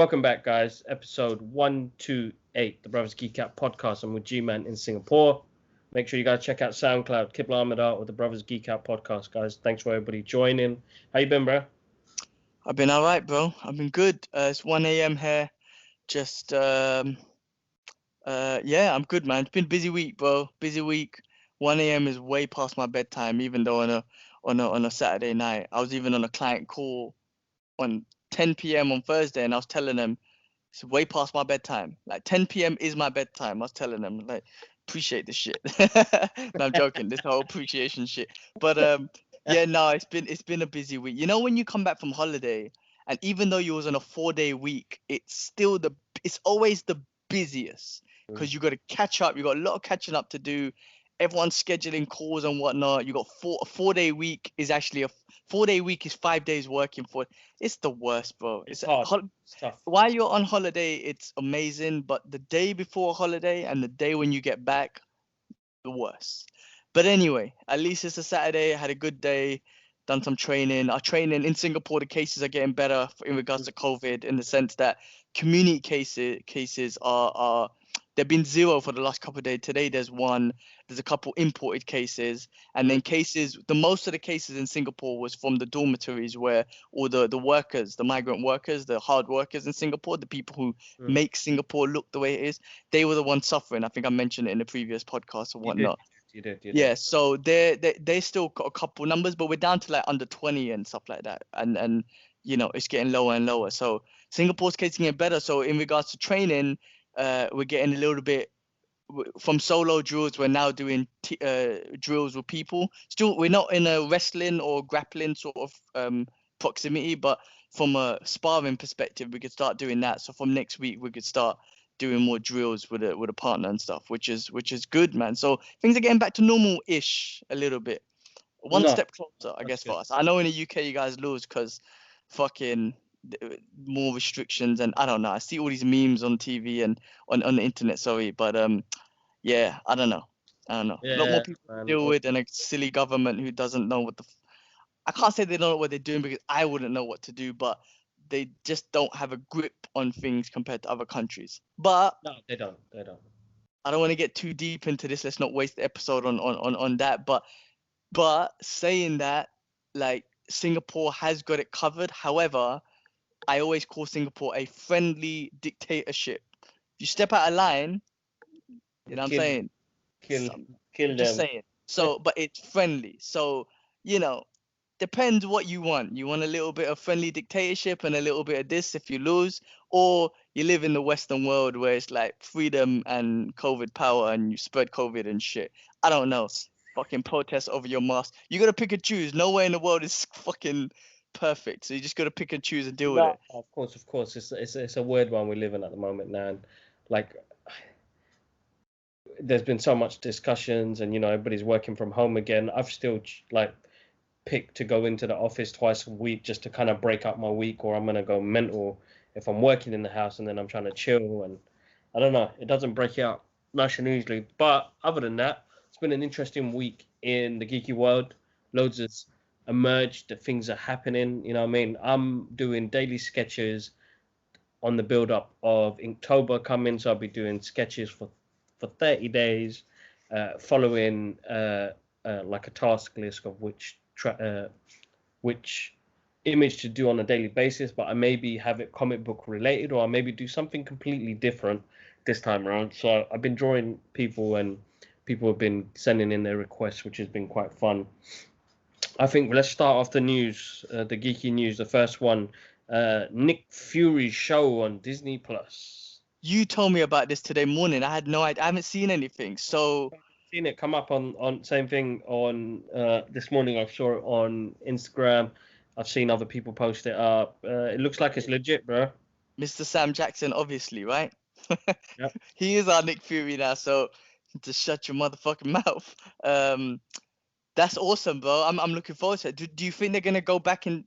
Welcome back, guys. Episode 128, the Brothers Geek Out podcast. I'm with G-Man in Singapore. Make sure you guys check out SoundCloud, Kibla Ahmedar, or the Brothers Geek Out podcast, guys. Thanks for everybody joining. How you been, bro? I've been all right, bro. I've been good. It's 1 a.m. here. Just, yeah, I'm good, man. It's been a busy week, bro. Busy week. 1 a.m. is way past my bedtime, even though on a Saturday night. I was even on a client call on 10 p.m. on Thursday, and I was telling them it's way past my bedtime. Like 10 p.m. is my bedtime. I was telling them, like, appreciate this shit. No, I'm joking. This whole appreciation shit. But yeah, no, it's been a busy week. You know, when you come back from holiday, and even though you was on a 4-day week, it's always the busiest because you got to catch up. You got a lot of catching up to do. Everyone's scheduling calls and whatnot. You got a 4-day week is actually a 4-day week is 5 days working for. It's the worst, bro. It's hard. It's tough. While you're on holiday, it's amazing, but the day before holiday and the day when you get back, the worst. But anyway, at least it's a Saturday. I had a good day, done some training. Our training in Singapore, the cases are getting better in regards to COVID, in the sense that community cases are they've been zero for the last couple of days. Today there's one. There's a couple imported cases, and then most of the cases in Singapore was from the dormitories where all the workers, the migrant workers, the hard workers in Singapore, the people who make Singapore look the way it is, they were the ones suffering. I think I mentioned it in the previous podcast or whatnot. You did. Yeah, so they still got a couple numbers, but we're down to like under 20 and stuff like that, and you know, it's getting lower and lower. So Singapore's case getting better. So in regards to training, we're getting a little bit from solo drills. We're now doing drills with people. Still, we're not in a wrestling or grappling sort of proximity, but from a sparring perspective, we could start doing that. So from next week, we could start doing more drills with a partner and stuff, which is good, man. So things are getting back to normal-ish a little bit. One step closer, I guess, for us. I know in the UK you guys lose because fucking more restrictions, and I don't know. I see all these memes on TV and on the internet. Sorry, but yeah, I don't know. Yeah, a lot more people to deal with, and a silly government who doesn't know what I can't say they don't know what they're doing, because I wouldn't know what to do, but they just don't have a grip on things compared to other countries. But no, they don't. I don't want to get too deep into this. Let's not waste the episode on that. But saying that, like, Singapore has got it covered. However, I always call Singapore a friendly dictatorship. If you step out of line, you know what I'm saying? Kill them. Just saying. So, but it's friendly. So, you know, depends what you want. You want a little bit of friendly dictatorship and a little bit of this if you lose, or you live in the Western world where it's like freedom and COVID power and you spread COVID and shit. I don't know. Fucking protest over your mask. You gotta pick and choose. Nowhere in the world is fucking perfect. So you just gotta pick and choose and deal with it. Of course. It's a weird one we live in at the moment now. And like, there's been so much discussions, and you know, everybody's working from home again. I've still like pick to go into the office twice a week just to kind of break up my week, or I'm going to go mental if I'm working in the house and then I'm trying to chill. And I don't know, it doesn't break you out nice and easily. But other than that, it's been an interesting week in the geeky world. Loads has emerged, that things are happening. You know what I mean? I'm doing daily sketches on the build up of Inktober coming. So I'll be doing sketches for 30 days, following like a task list of which image to do on a daily basis, but I maybe have it comic book related, or I maybe do something completely different this time around. So I've been drawing people, and people have been sending in their requests, which has been quite fun. I think let's start off the news, the geeky news. The first one, Nick Fury's show on Disney Plus. You told me about this today morning. I had no idea. I haven't seen anything. So seen it come up on same thing on this morning. I saw it on Instagram. I've seen other people post it up. It looks like it's legit, bro. Mr. Sam Jackson, obviously, right? Yep. He is our Nick Fury now, so just shut your motherfucking mouth. That's awesome, bro. I'm looking forward to it. Do you think they're gonna go back in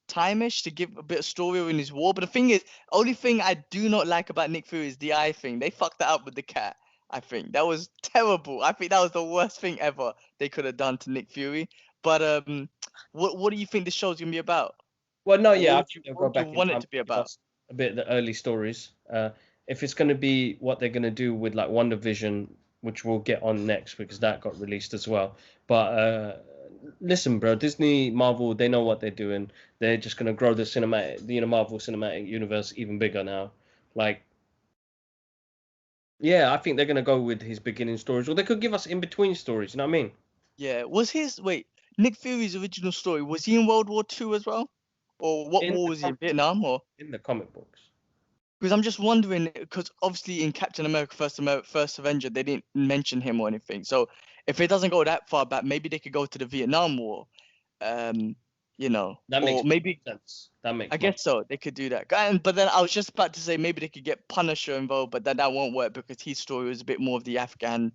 time-ish to give a bit of story in his war? But the thing is, only thing I do not like about Nick Fury is the eye thing. They fucked that up with the cat. I think that was terrible. I think that was the worst thing ever they could have done to Nick Fury. But what do you think the show's gonna be about? Well, no, yeah, What do you want it to be about? a bit of the early stories. If it's going to be what they're going to do with like WandaVision, which we'll get on next because that got released as well. But listen, bro, Disney, Marvel, they know what they're doing. They're just going to grow the cinematic, Marvel Cinematic Universe even bigger now. Like, yeah, I think they're going to go with his beginning stories, or they could give us in between stories. You know what I mean? Yeah. Nick Fury's original story, was he in World War II as well? Or what In war the was he in? com- Vietnam or? in the comic books. Because I'm just wondering, because obviously in Captain America First Avenger, they didn't mention him or anything. So if it doesn't go that far back, maybe they could go to the Vietnam War. You know, That makes or maybe sense. That I makes much. guess so. They could do that. But then I was just about to say maybe they could get Punisher involved, but then that won't work because his story was a bit more of the Afghan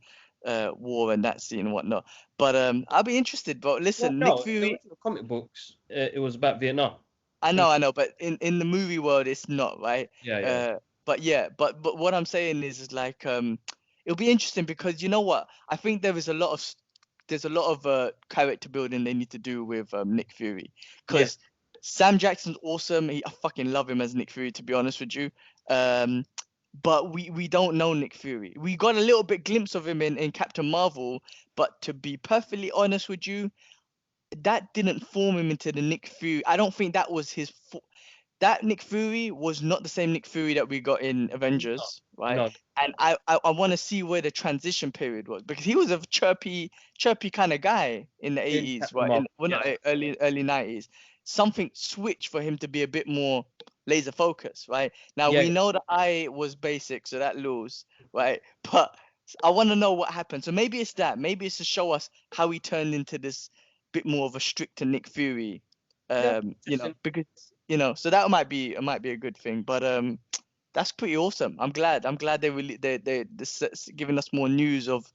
war and that scene and whatnot. But I'll be interested. But Well, listen, Nick no, in the Fury, original comic books, it was about Vietnam. I know, but in the movie world, it's not, right? Yeah, yeah. But yeah, but what I'm saying is like it'll be interesting because you know what? I think there's a lot of character building they need to do with Nick Fury Yeah. because Sam Jackson's awesome. I fucking love him as Nick Fury, to be honest with you. But we don't know Nick Fury. We got a little bit glimpse of him in Captain Marvel, but to be perfectly honest with you, that didn't form him into the Nick Fury. I don't think that was that Nick Fury was not the same Nick Fury that we got in No, Avengers, right? no, And I want to see where the transition period was because he was a chirpy kind of guy in the in 80s, Captain right? Marvel. Not Yes. early 90s. Something switched for him to be a bit more laser focused, right? Now Yeah, we know the eye was basic, so that lose, right? But I want to know what happened. So maybe it's that. Maybe it's to show us how he turned into this bit more of a stricter Nick Fury. yeah. You know, Interesting. because so that might be a good thing. But that's pretty awesome. I'm glad they really they giving us more news of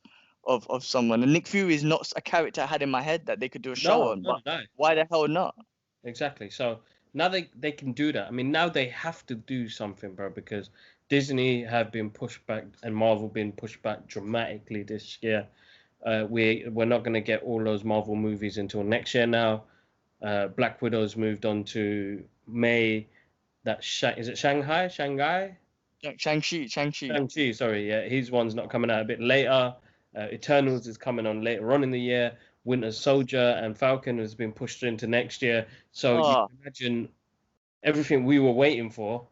someone. And Nick Fury is not a character I had in my head that they could do a show No, on. no, But no. why the hell not? Exactly. So now they can do that. I mean, now they have to do something, bro, because Disney have been pushed back and Marvel been pushed back dramatically this year. We're not going to get all those Marvel movies until next year now. Black Widow's moved on to May. Is it Shanghai? Shanghai? Shang-Chi. Shang-Chi, sorry, yeah, his one's not coming out a bit later. Eternals is coming on later on in the year. Winter Soldier and Falcon has been pushed into next year. So you Oh, can imagine everything we were waiting for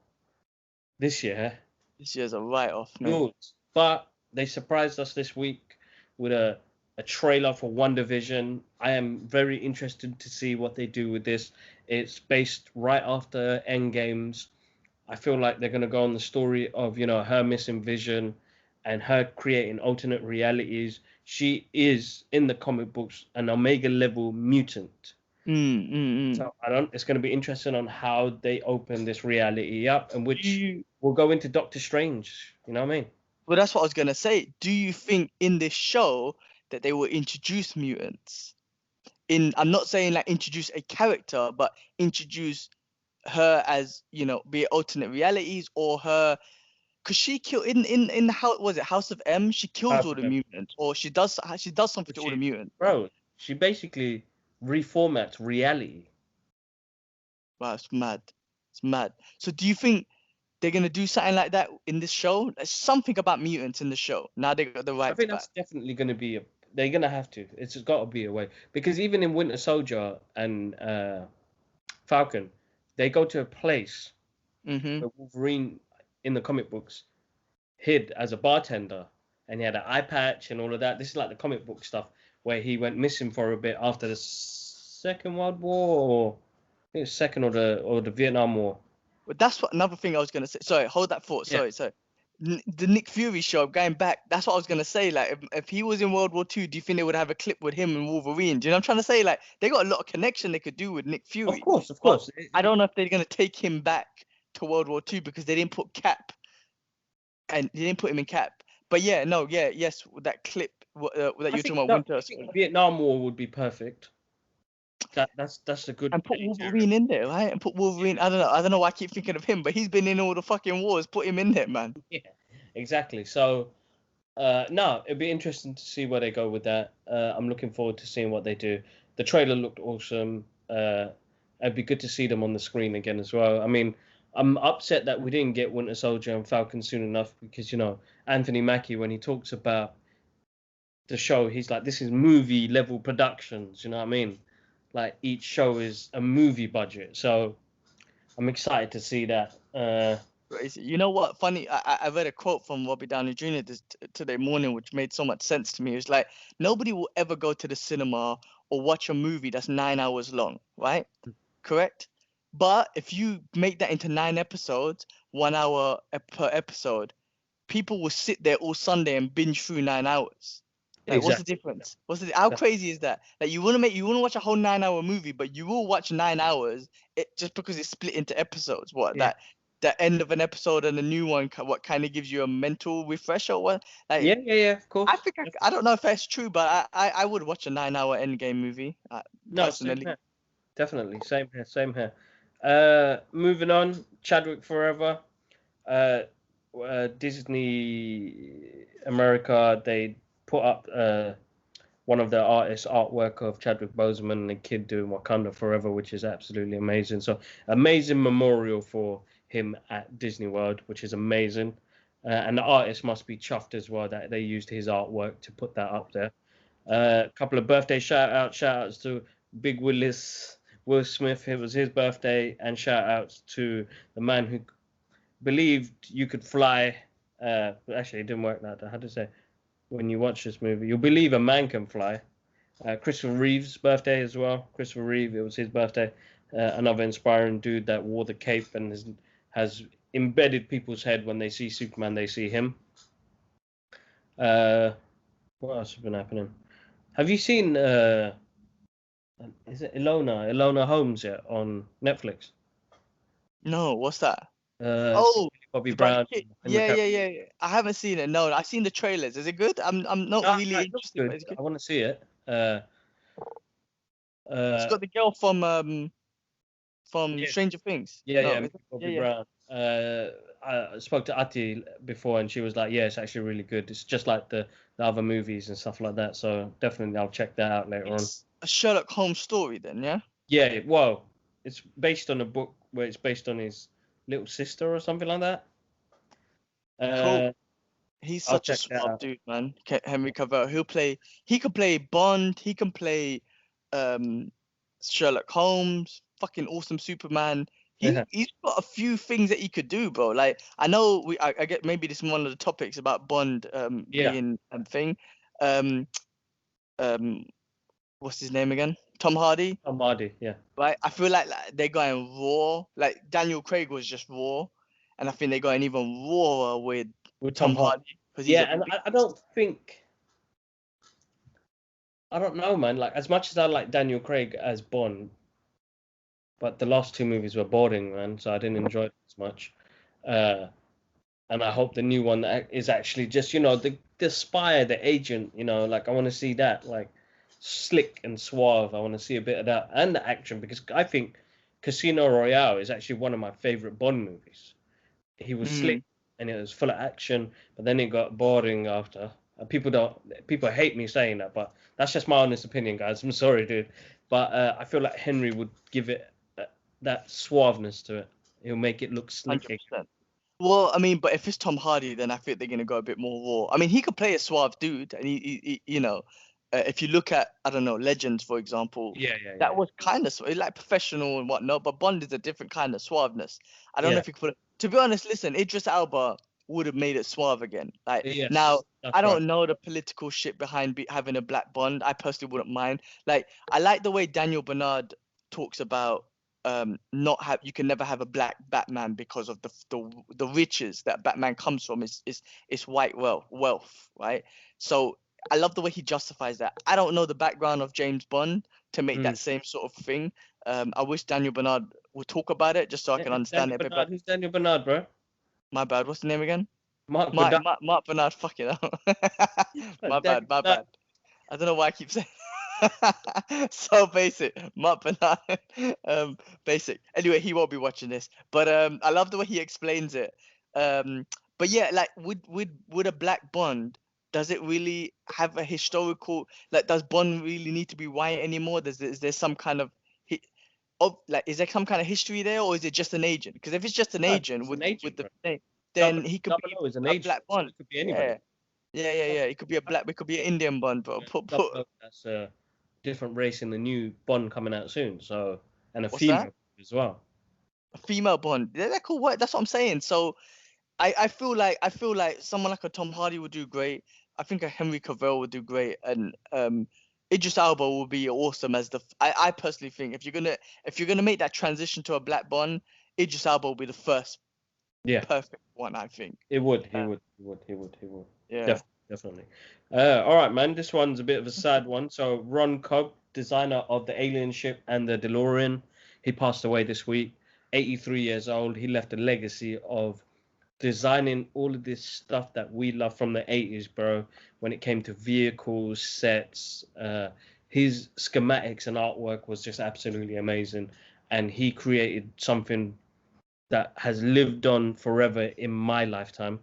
this year. this year's a write-off, mate. Good. But they surprised us this week with a trailer for WandaVision. I am very interested to see what they do with this. It's based right after Endgames. I feel like they're going to go on the story of, her missing vision and her creating alternate realities. She is in the comic books an Omega level mutant. So it's going to be interesting on how they open this reality up and Do which you will go into Doctor Strange. You know what I mean? Well, that's what I was gonna say. Do you think in this show that they will introduce mutants? I'm not saying like introduce a character, but introduce her as be it alternate realities or her, because she killed in how was it House of M? She kills Half all of the them. mutants, or she does something But to all the she, mutants. bro, she basically reformats reality. Wow, it's mad. It's mad. So do you think they're gonna do something like that in this show? There's something about mutants in the show. Now they got the I rights think back. that's definitely going to be they're going to have to. It's got to be a way because even in Winter Soldier and Falcon, they go to a place Mm-hmm. where Wolverine in the comic books hid as a bartender and he had an eye patch and all of that. This is like the comic book stuff where he went missing for a bit after the Second World War, or I think it was second or the Vietnam War. But that's what another thing I was gonna say. Sorry, hold that thought. Yeah. Sorry. The Nick Fury show, going back, that's what I was gonna say. Like, if he was in World War II, do you think they would have a clip with him and Wolverine? Do you know what I'm trying to say? Like, they got a lot of connection they could do with Nick Of Fury. course, of But course. I don't know if they're gonna take him back to World War II because they didn't put Cap and they didn't put him in Cap. But yeah, no, yeah, yes, that clip that I you're talking think about, no, Winter I think Vietnam War would be perfect. That's a good and put age area. Wolverine in there, right? And put Wolverine. I don't know why I keep thinking of him, but he's been in all the fucking wars. Put him in there, man. Yeah, exactly. So, no, it'd be interesting to see where they go with that. I'm looking forward to seeing what they do. The trailer looked awesome. It'd be good to see them on the screen again as well. I mean, I'm upset that we didn't get Winter Soldier and Falcon soon enough because, Anthony Mackie, when he talks about the show, he's like, this is movie level productions, you know what I mean? Like each show is a movie budget. So I'm excited to see that. Crazy. You know what? Funny. I read a quote from Robbie Downey Jr. Today morning, which made so much sense to me. It's like nobody will ever go to the cinema or watch a movie that's 9 hours long, right? Correct. But if you make that into 9 episodes, 1 hour per episode, people will sit there all Sunday and binge through 9 hours. Like, what's the Exactly. difference? How crazy is that? Like, you want to watch a whole 9 hour movie, but you will watch 9 hours just because it's split into episodes. What Yeah. that the end of an episode and a new one, what kind of gives you a mental refresher? What like? Yeah, of course. I think I don't know if that's true, but I would watch a 9 hour Endgame movie No, same personally. here. Definitely. Same here. Moving on, Chadwick Forever. Disney America, they put up one of their artists' artwork of Chadwick Boseman and a kid doing Wakanda Forever, which is absolutely amazing. So amazing memorial for him at Disney World, which is amazing. And the artist must be chuffed as well that they used his artwork to put that up there. A couple of birthday shout outs to Big Will Smith. It was his birthday, and shout outs to the man who believed you could fly. Actually, it didn't work like that. How to say? When you watch this movie, you'll believe a man can fly. Christopher Reeve's birthday as well. Christopher Reeve, it was his birthday. Another inspiring dude that wore the cape and has embedded people's head when they see Superman, they see him. What else has been happening? Have you seen? Is it Ilona Holmes yet on Netflix? No, what's that? Oh, Bobby Brown. Yeah. I haven't seen it. No, I've seen the trailers. Is it good? I'm not No, really it looks interested, but good. it's good. I want to see it. It's got the girl from Yeah, Stranger Things. yeah, No, yeah, is it? Bobby Yeah. Brown. I spoke to Ati before, and she was like, "Yeah, it's actually really good. It's just like the other movies and stuff like that." So definitely, I'll check that out later on. It's a Sherlock Holmes story then, yeah? Yeah, well, it's based on a book where it's based on his little sister or something like that. Cool. Uh, He's I'll such a check that suave out. dude, man. Henry Cavill. He could play Bond. He can play um Sherlock Holmes. Fucking awesome Superman. He's got a few things that he could do, bro. Like I know I get maybe this is one of the topics about Bond Yeah, being thing. Um what's his name again? Tom Hardy. Amadi. Yeah, Right? I feel like they're going raw. Like Daniel Craig was just raw, and I think they're going even rawer with with Tom Tom Hardy. Hardy because he's Yeah, a and big I don't think. I don't know, man. Like, as much as I like Daniel Craig as Bond, but the last two movies were boring, man. So I didn't enjoy it as much. Uh, and I hope the new one is actually just, the spy, the agent. Like I want to see that, like slick and suave. I want to see a bit of that and the action because I think Casino Royale is actually one of my favorite Bond movies. He was slick and it was full of action, but then it got boring after. People hate me saying that, but that's just my honest opinion, guys. I'm sorry, dude, but I feel like Henry would give it that suaveness to it. He'll make it look slick. 100%. Well, I mean, but if it's Tom Hardy, then I think they're gonna go a bit more raw. I mean, he could play a suave dude, and he if you look at I don't know Legends for example, Yeah. that was kind of like professional and whatnot. But Bond is a different kind of suaveness. I don't know Yeah. if you could put it. To be honest, listen, Idris Elba would have made it suave again. Like now, Yes, that's I right. don't know the political shit behind having a black Bond. I personally wouldn't mind. Like I like the way Daniel Bernard talks about you can never have a black Batman because of the riches that Batman comes from is white wealth, right? So I love the way he justifies that. I don't know the background of James Bond to make that same sort of thing. I wish Daniel Bernard would talk about it just so I can understand it a bit better. Who's Daniel Bernard, bro? My bad. What's the name again? Mark Bernard. Mark Bernard. Fuck it. My Daniel bad. Bernard. I don't know why I keep saying so basic. Mark Bernard. Basic. Anyway, he won't be watching this. But I love the way he explains it. But yeah, like with a black Bond, does it really have a historical does Bond really need to be white anymore? Is there some kind of like, is there some kind of history there, or is it just an agent? Because if it's just an No, agent it's an with agent, the bro. name, Double then he could Double be O is an a agent, black so Bond. it could be anybody. Yeah, yeah. It could be a black. It could be an Indian Bond, bro. Put. Double O, that's a different race in the new Bond coming out soon. So, and a What's that? female as well. A female Bond. Yeah, that could work. That's what I'm saying. So I feel like someone like a Tom Hardy would do great. I think a Henry Cavill would do great, and Idris Elba will be awesome as the. I personally think if you're gonna make that transition to a black Bond, Idris Elba will be the first Yeah, perfect one. I think. it would. He Uh, would. He would. He would. He would. yeah. Definitely. All right, man. This one's a bit of a sad one. So, Ron Cobb, designer of the Alien ship and the DeLorean, he passed away this week. 83 years old. He left a legacy of designing all of this stuff that we love from the 80s, bro. When it came to vehicles, sets, his schematics and artwork was just absolutely amazing. And he created something that has lived on forever in my lifetime.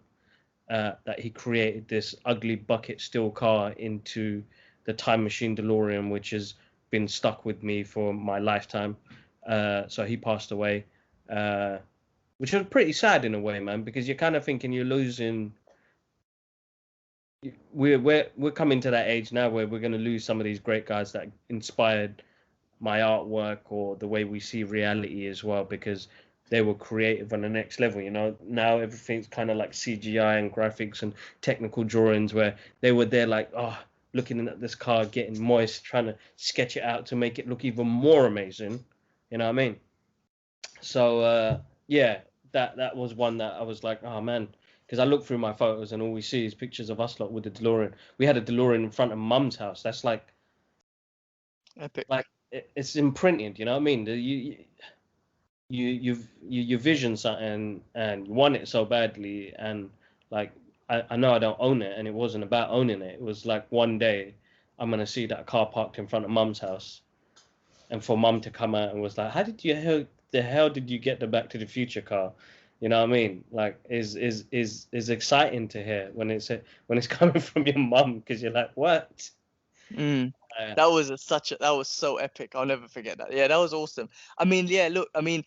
That he created this ugly bucket steel car into the time machine DeLorean, which has been stuck with me for my lifetime. So he passed away, which was pretty sad in a way, man, because you're kind of thinking you're losing. We're coming to that age now where we're going to lose some of these great guys that inspired my artwork or the way we see reality as well, because they were creative on the next level. Now everything's kind of like CGI and graphics and technical drawings, where they were there like, looking at this car getting moist, trying to sketch it out to make it look even more amazing. You know what I mean? So yeah, that was one that I was like, oh man, because I look through my photos and all we see is pictures of us lot with the DeLorean. We had a DeLorean in front of Mum's house. That's like Epic. it's imprinted. You know what I mean? You vision something and you want it so badly, and like I know I don't own it, and it wasn't about owning it. It was like one day I'm gonna see that car parked in front of Mum's house, and for Mum to come out and was like, how the hell did you get the Back to the Future car? You know what I mean? Like is exciting to hear when it's coming from your mum, because you're like, what? That was that was so epic. I'll never forget that. Yeah, that was awesome. I mean, yeah, look, I mean,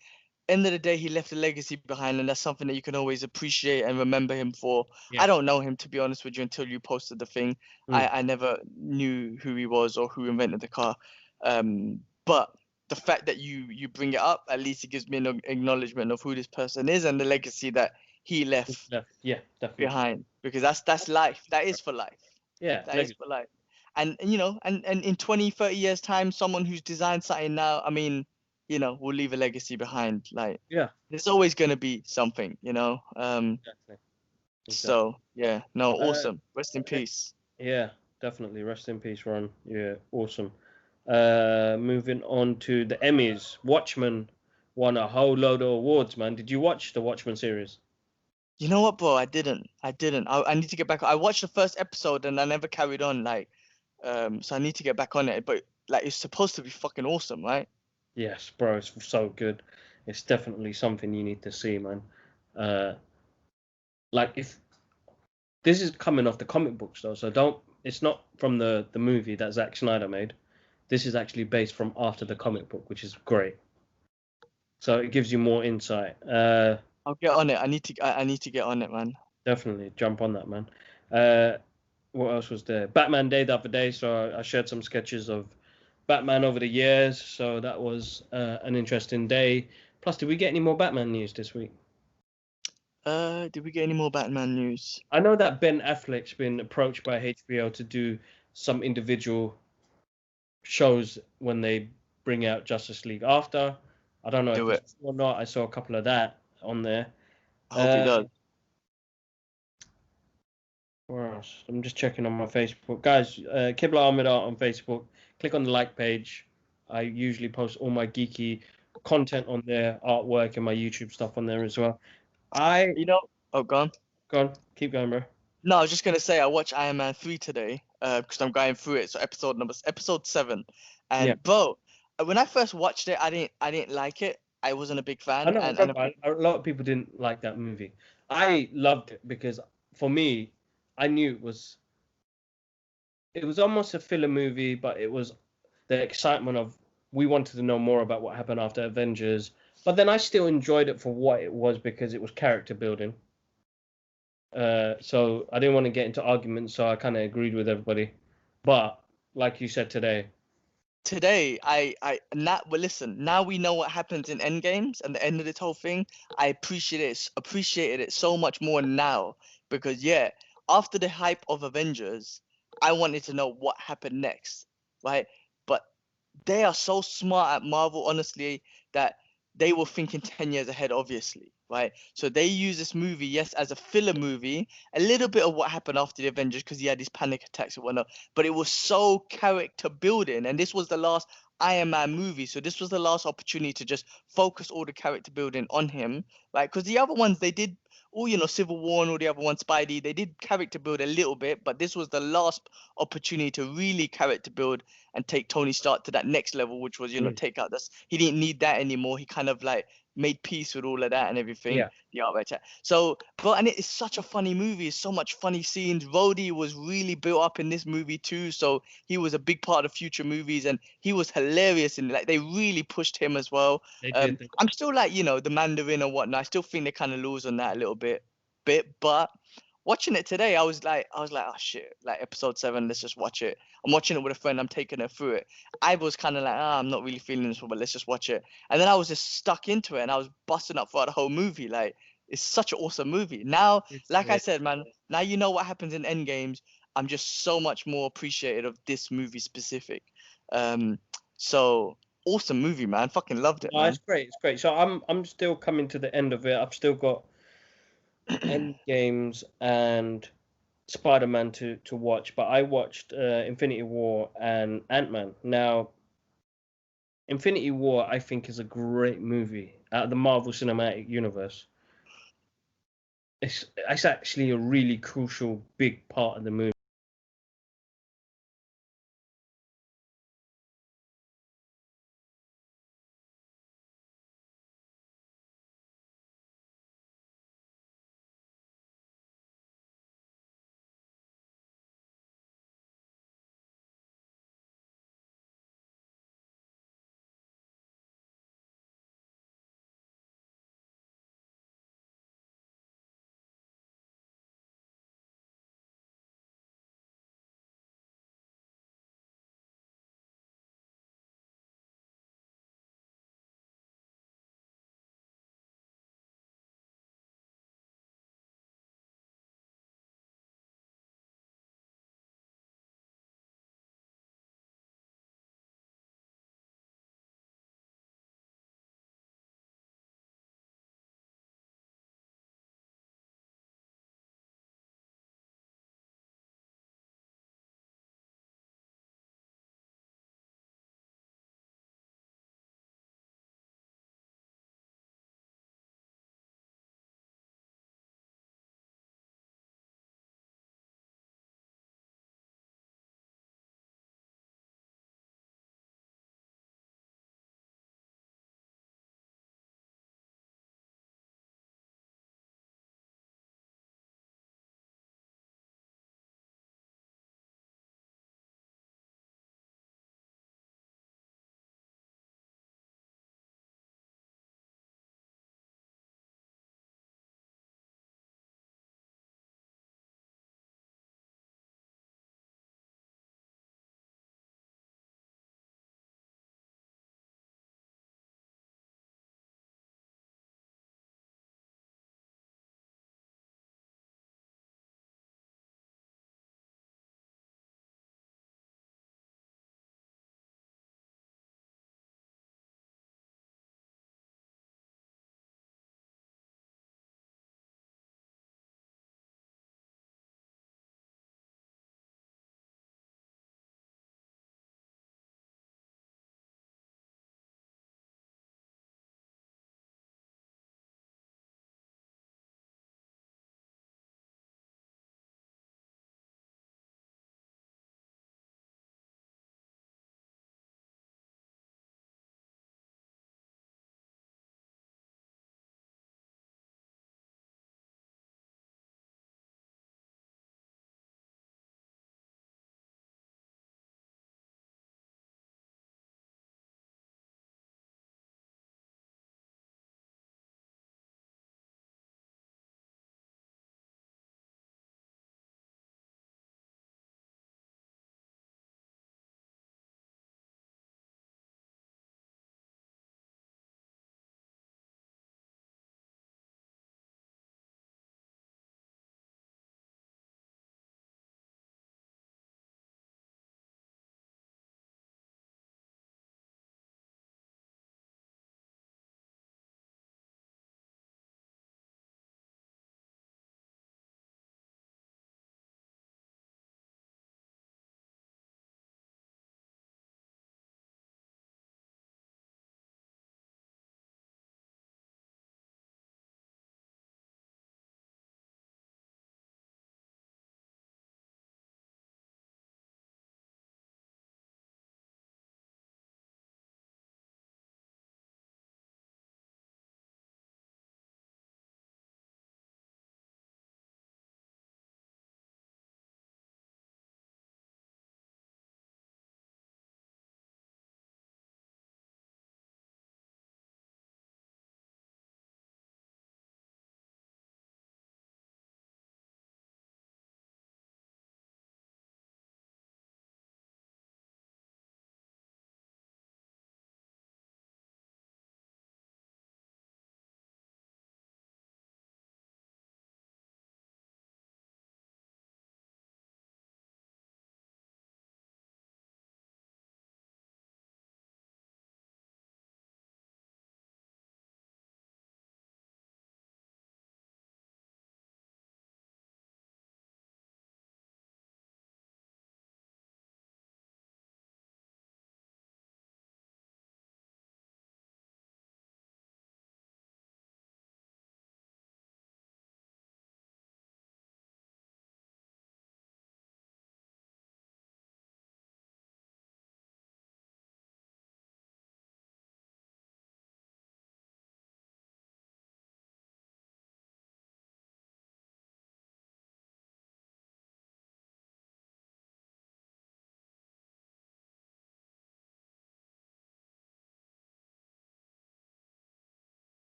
end of the day, he left a legacy behind, and that's something that you can always appreciate and remember him for. Yeah. I don't know him, to be honest with you, until you posted the thing. Mm. I never knew who he was or who invented the car. But the fact that you bring it up, at least it gives me an acknowledgement of who this person is and the legacy that he left Yeah, definitely. behind, because that's life. That is for life. Yeah, That is for life. And and in 20, 30 years time, someone who's designed something now, I mean, will leave a legacy behind. Like, yeah, there's always going to be something, exactly. So yeah, no, awesome. Rest in peace. Yeah, definitely. Rest in peace, Ron. Yeah, awesome. Moving on to the Emmys. Watchmen won a whole load of awards, man. Did you watch the Watchmen series? You know what, bro? I didn't. I need to get back. I watched the first episode and I never carried on. Like, so I need to get back on it. But like, it's supposed to be fucking awesome, right? Yes, bro. It's so good. It's definitely something you need to see, man. Like, if this is coming off the comic books though, so don't. It's not from the movie that Zack Snyder made. This is actually based from after the comic book, which is great. So it gives you more insight. I'll get on it. I need to get on it, man. Definitely jump on that, man. What else was there? Batman Day the other day, so I shared some sketches of Batman over the years. So that was an interesting day. Plus, did we get any more Batman news this week? Did we get any more Batman news? I know that Ben Affleck's been approached by HBO to do some individual shows when they bring out Justice League after. I don't know if it's true or not. I saw a couple of that on there. I hope he does. Where else? I'm just checking on my Facebook. Guys, Kibla Ahmed Art on Facebook. Click on the like page. I usually post all my geeky content on there, artwork, and my YouTube stuff on there as well. Oh, go on. Go on. Keep going, bro. No, I was just gonna say I watched Iron Man 3 today, because I'm going through it. So episode 7, and Yeah. bro, when I first watched it, I didn't like it. I wasn't a big fan. I know, a lot of people didn't like that movie. I loved it because for me, I knew it was almost a filler movie, but it was the excitement of we wanted to know more about what happened after Avengers. But then I still enjoyed it for what it was because it was character building. So I didn't want to get into arguments, so I kind of agreed with everybody. But like you said today, well, listen, now we know what happens in Endgames and the end of this whole thing. I appreciated it so much more now because yeah, after the hype of Avengers, I wanted to know what happened next, right? But they are so smart at Marvel, honestly, that they were thinking 10 years ahead, obviously, right? So they use this movie, yes, as a filler movie, a little bit of what happened after the Avengers because he had these panic attacks and whatnot, but it was so character building. And this was the last Iron Man movie. So this was the last opportunity to just focus all the character building on him, right? Because the other ones, they did all, Civil War and all the other ones, Spidey, they did character build a little bit, but this was the last opportunity to really character build and take Tony Stark to that next level, which was, take out this. He didn't need that anymore. He kind of like made peace with all of that and everything. yeah, The outright chat. So, but and it is such a funny movie. It's so much funny scenes. Rhodey was really built up in this movie too, so he was a big part of future movies, and he was hilarious. And like they really pushed him as well. they did. I'm still like the Mandarin and whatnot. I still think they kind of lose on that a little bit, but watching it today, I was like, oh shit, like episode 7, let's just watch it. I'm watching it with a friend, I'm taking her through it. I was kind of like, I'm not really feeling this one, but let's just watch it. And then I was just stuck into it and I was busting up throughout the whole movie. Like, it's such an awesome movie. Now, like I said, man, now you know what happens in Endgames. I'm just so much more appreciative of this movie specific. So awesome movie, man. Fucking loved it, man. It's great. It's great. So I'm still coming to the end of it. I've still got Endgames and Spider-Man to watch, but I watched Infinity War and Ant-Man. Now, Infinity War I think is a great movie out of the Marvel Cinematic Universe. It's actually a really crucial big part of the movie.